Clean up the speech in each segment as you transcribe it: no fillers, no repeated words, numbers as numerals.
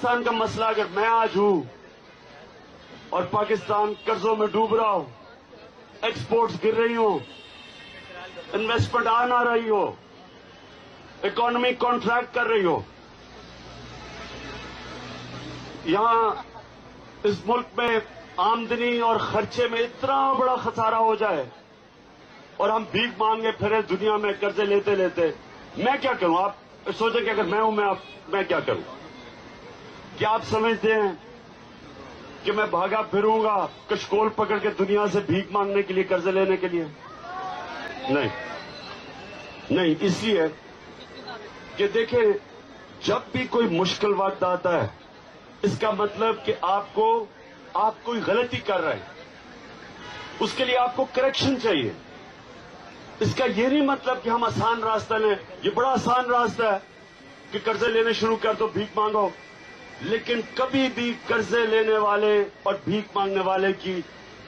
پاکستان کا مسئلہ اگر میں آج ہوں اور پاکستان قرضوں میں ڈوب رہا ہو، ایکسپورٹس گر رہی ہوں، انویسٹمنٹ آ نہ رہی ہو، اکانومی کانٹریکٹ کر رہی ہو، یہاں اس ملک میں آمدنی اور خرچے میں اتنا بڑا خسارہ ہو جائے اور ہم بھیک مانگے پھرے دنیا میں قرضے لیتے لیتے، میں کیا کروں؟ آپ سوچیں کہ اگر میں ہوں میں کیا کروں؟ کیا آپ سمجھتے ہیں کہ میں بھاگا پھروں گا کشکول پکڑ کے دنیا سے بھیک مانگنے کے لیے، قرضے لینے کے لیے؟ نہیں، اس لیے کہ دیکھیں، جب بھی کوئی مشکل وقت آتا ہے اس کا مطلب کہ آپ کوئی غلطی کر رہے ہیں، اس کے لیے آپ کو کریکشن چاہیے۔ اس کا یہ نہیں مطلب کہ ہم آسان راستہ لیں، یہ بڑا آسان راستہ ہے کہ قرضے لینے شروع کر دو، بھیک مانگو، لیکن کبھی بھی قرضے لینے والے اور بھیک مانگنے والے کی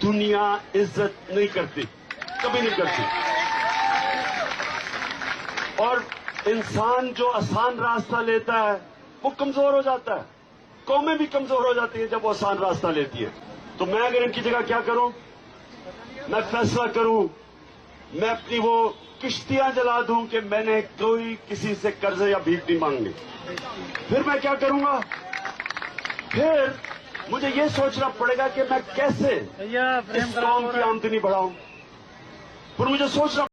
دنیا عزت نہیں کرتی، کبھی نہیں کرتی۔ اور انسان جو آسان راستہ لیتا ہے وہ کمزور ہو جاتا ہے، قومیں بھی کمزور ہو جاتی ہیں جب وہ آسان راستہ لیتی ہے۔ تو میں اگر ان کی جگہ کیا کروں؟ میں فیصلہ کروں، میں اپنی وہ کشتیاں جلا دوں کہ میں نے کوئی کسی سے قرضے یا بھیک نہیں مانگنی، پھر میں کیا کروں گا؟ پھر مجھے یہ سوچنا پڑے گا کہ میں کیسے اس قوم کی آمدنی بڑھاؤں، پھر مجھے سوچنا